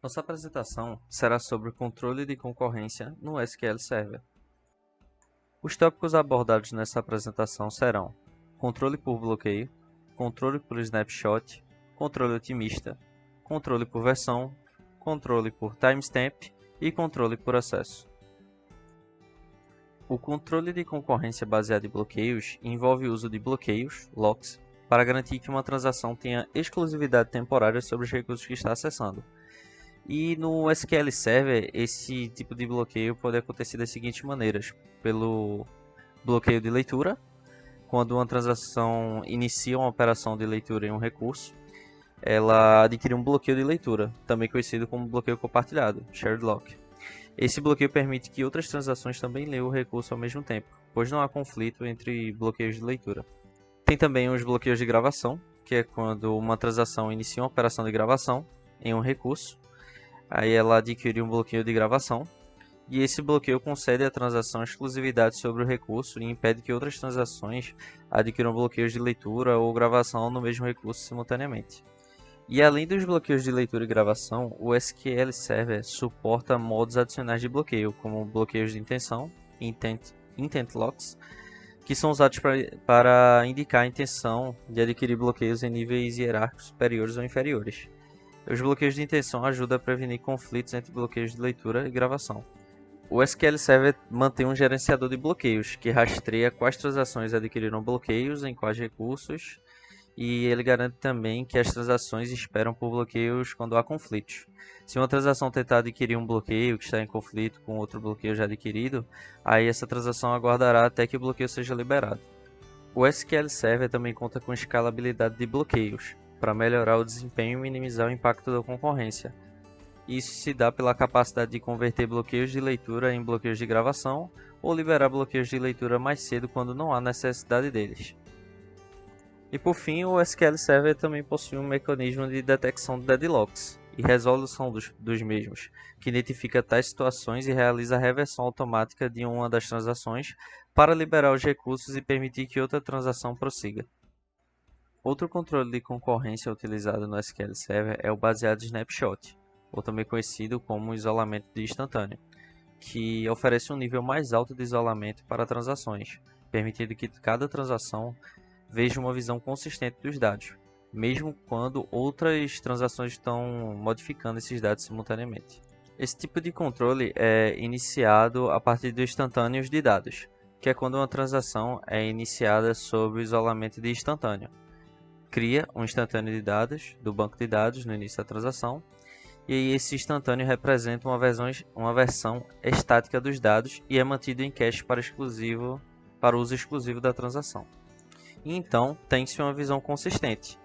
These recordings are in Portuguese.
Nossa apresentação será sobre o controle de concorrência no SQL Server. Os tópicos abordados nessa apresentação serão controle por bloqueio, controle por snapshot, controle otimista, controle por versão, controle por timestamp e controle por acesso. O controle de concorrência baseado em bloqueios envolve o uso de bloqueios, locks, para garantir que uma transação tenha exclusividade temporária sobre os recursos que está acessando. E no SQL Server, esse tipo de bloqueio pode acontecer das seguintes maneiras: pelo bloqueio de leitura, quando uma transação inicia uma operação de leitura em um recurso, ela adquire um bloqueio de leitura, também conhecido como bloqueio compartilhado, shared lock. Esse bloqueio permite que outras transações também leiam o recurso ao mesmo tempo, pois não há conflito entre bloqueios de leitura. Tem também os bloqueios de gravação, que é quando uma transação inicia uma operação de gravação em um recurso. Aí ela adquire um bloqueio de gravação, e esse bloqueio concede à transação exclusividade sobre o recurso e impede que outras transações adquiram bloqueios de leitura ou gravação no mesmo recurso simultaneamente. E além dos bloqueios de leitura e gravação, o SQL Server suporta modos adicionais de bloqueio, como bloqueios de intenção, intent locks, que são usados para indicar a intenção de adquirir bloqueios em níveis hierárquicos superiores ou inferiores. Os bloqueios de intenção ajudam a prevenir conflitos entre bloqueios de leitura e gravação. O SQL Server mantém um gerenciador de bloqueios, que rastreia quais transações adquiriram bloqueios em quais recursos, e ele garante também que as transações esperam por bloqueios quando há conflitos. Se uma transação tentar adquirir um bloqueio que está em conflito com outro bloqueio já adquirido, aí essa transação aguardará até que o bloqueio seja liberado. O SQL Server também conta com escalabilidade de bloqueios, para melhorar o desempenho e minimizar o impacto da concorrência. Isso se dá pela capacidade de converter bloqueios de leitura em bloqueios de gravação ou liberar bloqueios de leitura mais cedo quando não há necessidade deles. E por fim, o SQL Server também possui um mecanismo de detecção de deadlocks e resolução dos mesmos, que identifica tais situações e realiza a reversão automática de uma das transações para liberar os recursos e permitir que outra transação prossiga. Outro controle de concorrência utilizado no SQL Server é o baseado em snapshot, ou também conhecido como isolamento de instantâneo, que oferece um nível mais alto de isolamento para transações, permitindo que cada transação veja uma visão consistente dos dados, mesmo quando outras transações estão modificando esses dados simultaneamente. Esse tipo de controle é iniciado a partir de instantâneos de dados, que é quando uma transação é iniciada sob o isolamento de instantâneo. Cria um instantâneo de dados do banco de dados no início da transação, e aí esse instantâneo representa uma versão estática dos dados e é mantido em cache para uso exclusivo da transação. E então tem-se uma visão consistente,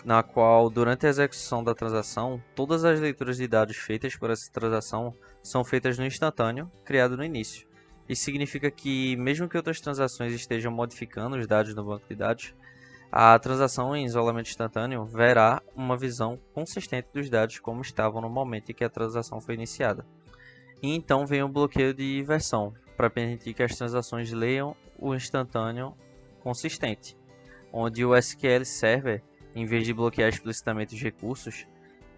na qual durante a execução da transação, todas as leituras de dados feitas por essa transação são feitas no instantâneo criado no início. Isso significa que, mesmo que outras transações estejam modificando os dados no banco de dados, a transação em isolamento instantâneo verá uma visão consistente dos dados como estavam no momento em que a transação foi iniciada. E então vem o bloqueio de versão, para permitir que as transações leiam o instantâneo consistente, onde o SQL Server, em vez de bloquear explicitamente os recursos,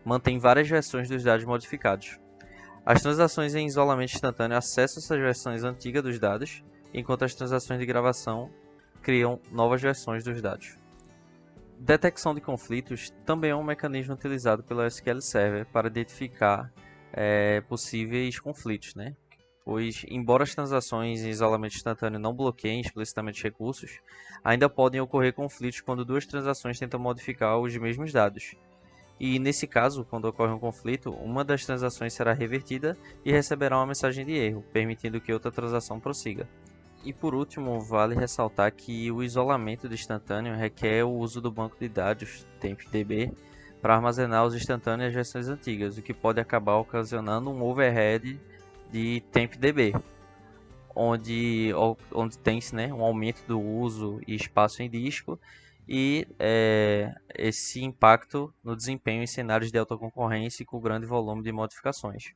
mantém várias versões dos dados modificados. As transações em isolamento instantâneo acessam essas versões antigas dos dados, enquanto as transações de gravação criam novas versões dos dados. Detecção de conflitos também é um mecanismo utilizado pelo SQL Server para identificar possíveis conflitos, né? Pois, embora as transações em isolamento instantâneo não bloqueiem explicitamente os recursos, ainda podem ocorrer conflitos quando duas transações tentam modificar os mesmos dados. E nesse caso, quando ocorre um conflito, uma das transações será revertida e receberá uma mensagem de erro, permitindo que outra transação prossiga. E por último, vale ressaltar que o isolamento de instantâneo requer o uso do banco de dados TempDB para armazenar os instantâneos e as versões antigas, o que pode acabar ocasionando um overhead de TempDB, onde tem-se, né, um aumento do uso e espaço em disco e esse impacto no desempenho em cenários de alta concorrência e com grande volume de modificações.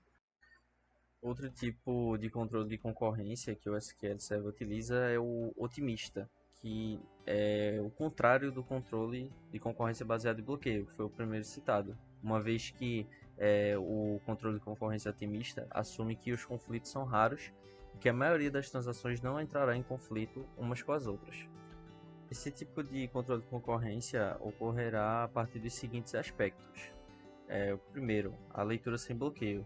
Outro tipo de controle de concorrência que o SQL Server utiliza é o otimista, que é o contrário do controle de concorrência baseado em bloqueio, que foi o primeiro citado, uma vez que O controle de concorrência otimista assume que os conflitos são raros e que a maioria das transações não entrará em conflito umas com as outras. Esse tipo de controle de concorrência ocorrerá a partir dos seguintes aspectos. O primeiro, a leitura sem bloqueio.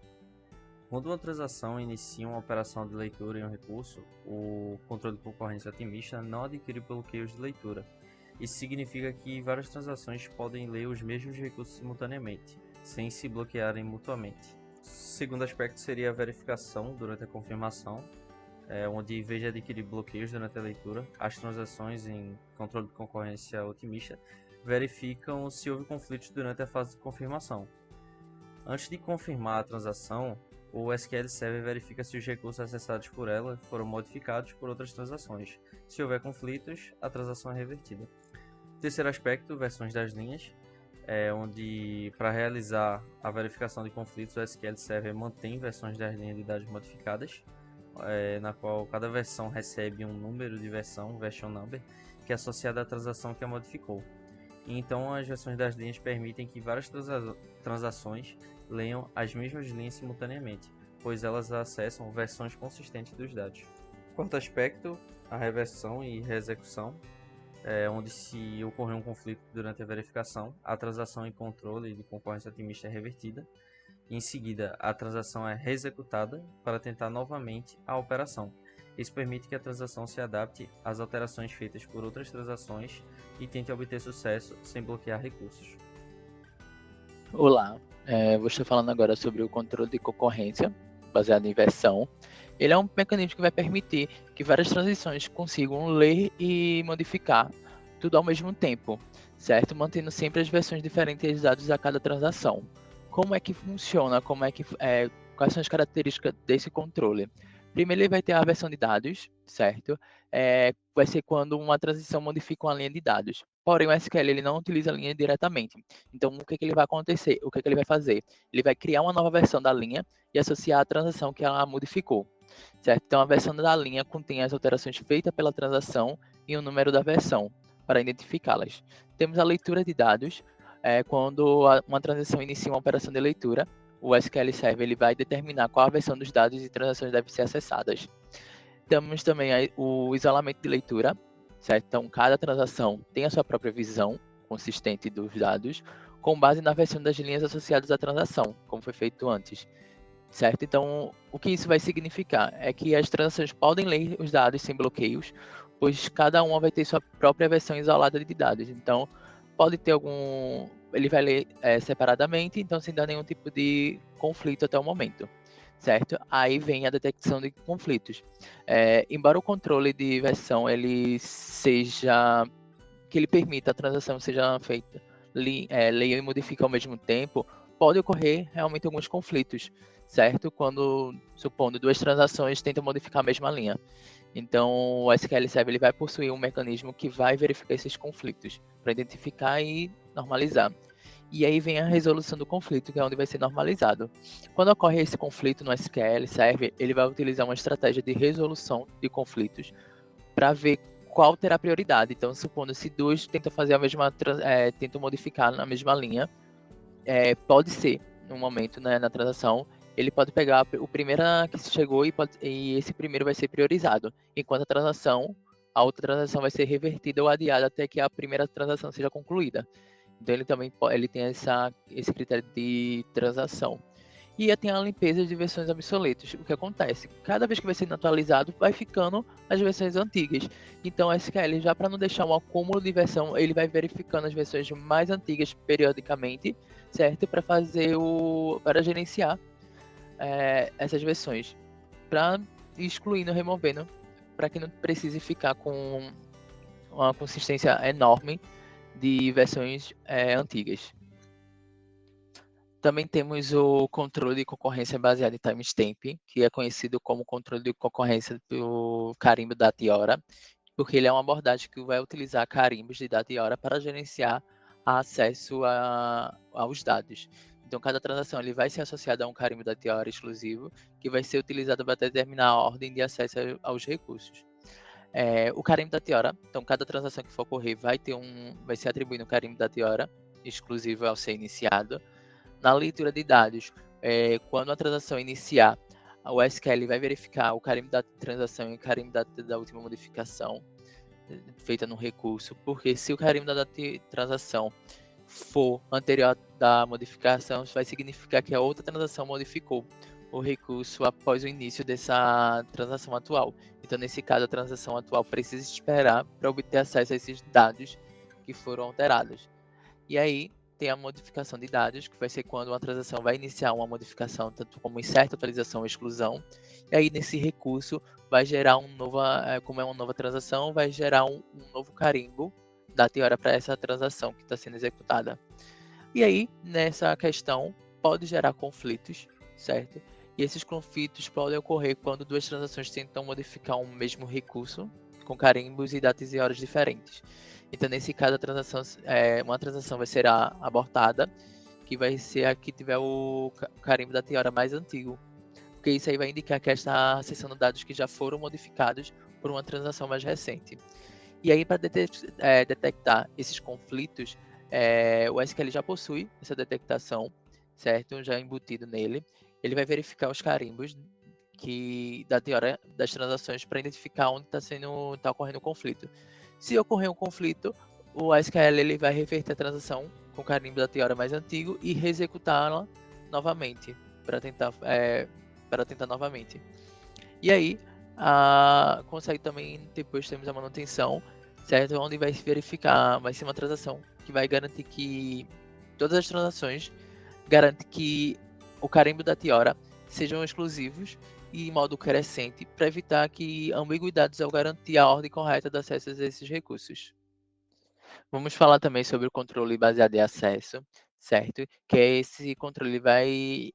Quando uma transação inicia uma operação de leitura em um recurso, o controle de concorrência otimista não adquire bloqueios de leitura. Isso significa que várias transações podem ler os mesmos recursos simultaneamente, sem se bloquearem mutuamente. O segundo aspecto seria a verificação durante a confirmação, onde, em vez de adquirir bloqueios durante a leitura, as transações em controle de concorrência otimista verificam se houve conflitos durante a fase de confirmação. Antes de confirmar a transação, o SQL Server verifica se os recursos acessados por ela foram modificados por outras transações. Se houver conflitos, a transação é revertida. Terceiro aspecto, versões das linhas, onde, para realizar a verificação de conflitos, o SQL Server mantém versões das linhas de dados modificadas, na qual cada versão recebe um número de versão, version number, que é associado à transação que a modificou. E então, as versões das linhas permitem que várias transações leiam as mesmas linhas simultaneamente, pois elas acessam versões consistentes dos dados. Quarto aspecto, a reversão e reexecução, onde, se ocorrer um conflito durante a verificação, a transação em controle de concorrência otimista é revertida. Em seguida, a transação é reexecutada para tentar novamente a operação. Isso permite que a transação se adapte às alterações feitas por outras transações e tente obter sucesso sem bloquear recursos. Olá, vou estar falando agora sobre o controle de concorrência baseado em versão. Ele é um mecanismo que vai permitir que várias transações consigam ler e modificar tudo ao mesmo tempo, certo? Mantendo sempre as versões diferentes de dados a cada transação. Como é que funciona? Quais são as características desse controle? Primeiro, ele vai ter a versão de dados, certo? Vai ser quando uma transição modifica uma linha de dados. Porém, o SQL ele não utiliza a linha diretamente. Então, o que ele vai acontecer? O que ele vai fazer? Ele vai criar uma nova versão da linha e associar a transação que ela modificou, certo? Então, a versão da linha contém as alterações feitas pela transação e o número da versão para identificá-las. Temos a leitura de dados. Quando uma transação inicia uma operação de leitura, o SQL Server ele vai determinar qual a versão dos dados e transações devem ser acessadas. Temos também o isolamento de leitura, certo? Então, cada transação tem a sua própria visão consistente dos dados, com base na versão das linhas associadas à transação, como foi feito antes, certo? Então, o que isso vai significar é que as transações podem ler os dados sem bloqueios, pois cada uma vai ter sua própria versão isolada de dados. Então, pode ter ele vai ler separadamente, então sem dar nenhum tipo de conflito até o momento, certo? Aí vem a detecção de conflitos. Embora o controle de versão ele seja que ele permita a transação seja feita, leia e modifique ao mesmo tempo, pode ocorrer realmente alguns conflitos, certo? Quando, supondo, duas transações tentam modificar a mesma linha. Então, o SQL Server ele vai possuir um mecanismo que vai verificar esses conflitos para identificar e normalizar. E aí vem a resolução do conflito, que é onde vai ser normalizado. Quando ocorre esse conflito no SQL Server, ele vai utilizar uma estratégia de resolução de conflitos para ver qual terá prioridade. Então, supondo se dois tentam fazer tentam modificar na mesma linha, pode ser no momento, né, na transação, ele pode pegar o primeiro que chegou e esse primeiro vai ser priorizado, enquanto a outra transação vai ser revertida ou adiada até que a primeira transação seja concluída. Então ele tem esse critério de transação. E tem a limpeza de versões obsoletas. O que acontece? Cada vez que vai sendo atualizado, vai ficando as versões antigas. Então o SQL, já para não deixar um acúmulo de versão, ele vai verificando as versões mais antigas periodicamente, certo? Para gerenciar essas versões, para excluindo, removendo, para que não precise ficar com uma consistência enorme de versões antigas. Também temos o controle de concorrência baseado em timestamp, que é conhecido como controle de concorrência do carimbo data e hora, porque ele é uma abordagem que vai utilizar carimbos de data e hora para gerenciar acesso aos dados. Então, cada transação ele vai ser associada a um carimbo data e hora exclusivo, que vai ser utilizado para determinar a ordem de acesso aos recursos. O carimbo data e hora, então cada transação que for ocorrer vai ser atribuído um carimbo data e hora exclusivo ao ser iniciado. Na leitura de dados, quando a transação iniciar, o SQL vai verificar o carimbo da transação e o carimbo da última modificação feita no recurso, porque se o carimbo da transação for anterior da modificação, isso vai significar que a outra transação modificou o recurso após o início dessa transação atual. Então, nesse caso, a transação atual precisa esperar para obter acesso a esses dados que foram alterados. E aí, tem a modificação de dados, que vai ser quando uma transação vai iniciar uma modificação, tanto como insert, atualização ou exclusão. E aí, nesse recurso, vai gerar como é uma nova transação, vai gerar um novo carimbo data e hora para essa transação que está sendo executada. E aí, nessa questão, pode gerar conflitos, certo? E esses conflitos podem ocorrer quando duas transações tentam modificar um mesmo recurso com carimbos e datas e horas diferentes. Então, nesse caso, uma transação vai ser abortada, que vai ser a que tiver o carimbo da hora mais antigo, porque isso aí vai indicar que está acessando dados que já foram modificados por uma transação mais recente. E aí, para detectar esses conflitos, o SQL já possui essa detectação, certo? Já embutido nele. Ele vai verificar os carimbos da hora das transações para identificar onde está ocorrendo o conflito. Se ocorrer um conflito, o SQL ele vai reverter a transação com o carimbo da hora mais antigo e reexecutá-la novamente para tentar novamente. E aí, consegue também, depois temos a manutenção, certo? Onde vai verificar, vai ser uma transação que vai garantir que todas as transações garante que o carimbo da hora sejam exclusivos e em modo crescente para evitar que ambiguidades ao garantir a ordem correta de acesso a esses recursos. Vamos falar também sobre o controle baseado em acesso, certo? Que esse controle vai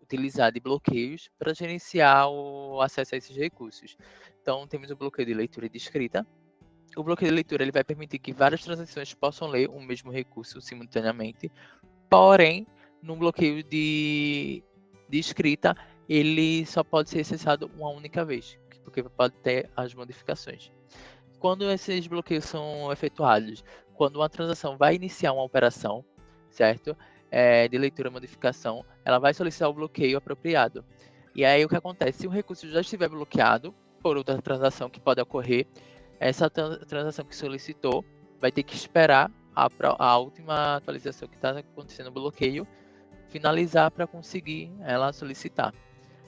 utilizar de bloqueios para gerenciar o acesso a esses recursos. Então, temos o bloqueio de leitura e de escrita. O bloqueio de leitura ele vai permitir que várias transações possam ler o mesmo recurso simultaneamente, porém, no bloqueio de escrita, ele só pode ser acessado uma única vez, porque pode ter as modificações. Quando esses bloqueios são efetuados, quando uma transação vai iniciar uma operação, certo? De leitura e modificação, ela vai solicitar o bloqueio apropriado. E aí o que acontece? Se o recurso já estiver bloqueado por outra transação que pode ocorrer, essa transação que solicitou vai ter que esperar a última atualização que está acontecendo no bloqueio finalizar para conseguir ela solicitar,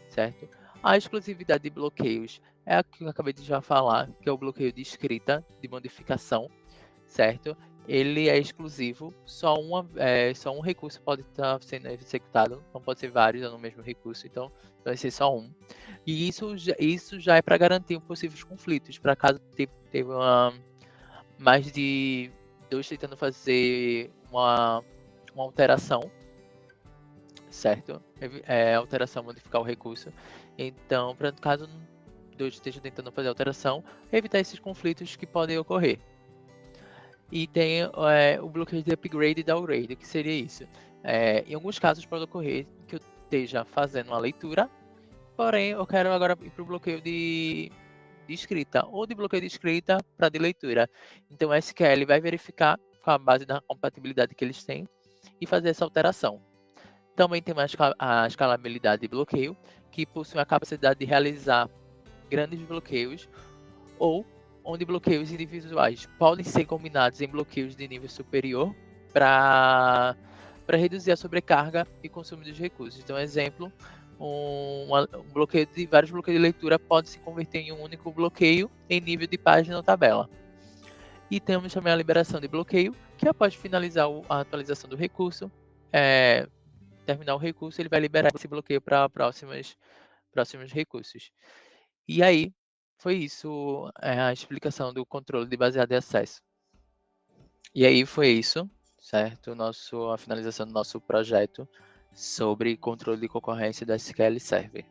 certo? A exclusividade de bloqueios é a que eu acabei de já falar, que é o bloqueio de escrita, de modificação, certo? Ele é exclusivo, só um recurso pode estar sendo executado, não pode ser vários no mesmo recurso, então vai ser só um. E isso já é para garantir possíveis conflitos, para caso teve mais de dois tentando fazer uma alteração, certo? Alteração, modificar o recurso. Então, para caso dois estejam tentando fazer alteração, evitar esses conflitos que podem ocorrer. E tem o bloqueio de upgrade e downgrade. O que seria isso? Em alguns casos pode ocorrer que eu esteja fazendo uma leitura, porém eu quero agora ir para o bloqueio de escrita, ou de bloqueio de escrita para de leitura. Então o SQL vai verificar com a base da compatibilidade que eles têm e fazer essa alteração. Também tem a escalabilidade de bloqueio, que possui a capacidade de realizar grandes bloqueios ou onde bloqueios individuais podem ser combinados em bloqueios de nível superior para reduzir a sobrecarga e consumo dos recursos. Então, exemplo, um bloqueio de vários bloqueios de leitura pode se converter em um único bloqueio em nível de página ou tabela. E temos também a liberação de bloqueio, que após finalizar a atualização do recurso, terminar o recurso, ele vai liberar esse bloqueio para próximos recursos. E aí, foi isso a explicação do controle de baseado em acesso. E aí foi isso, certo? A finalização do nosso projeto sobre controle de concorrência da SQL Server.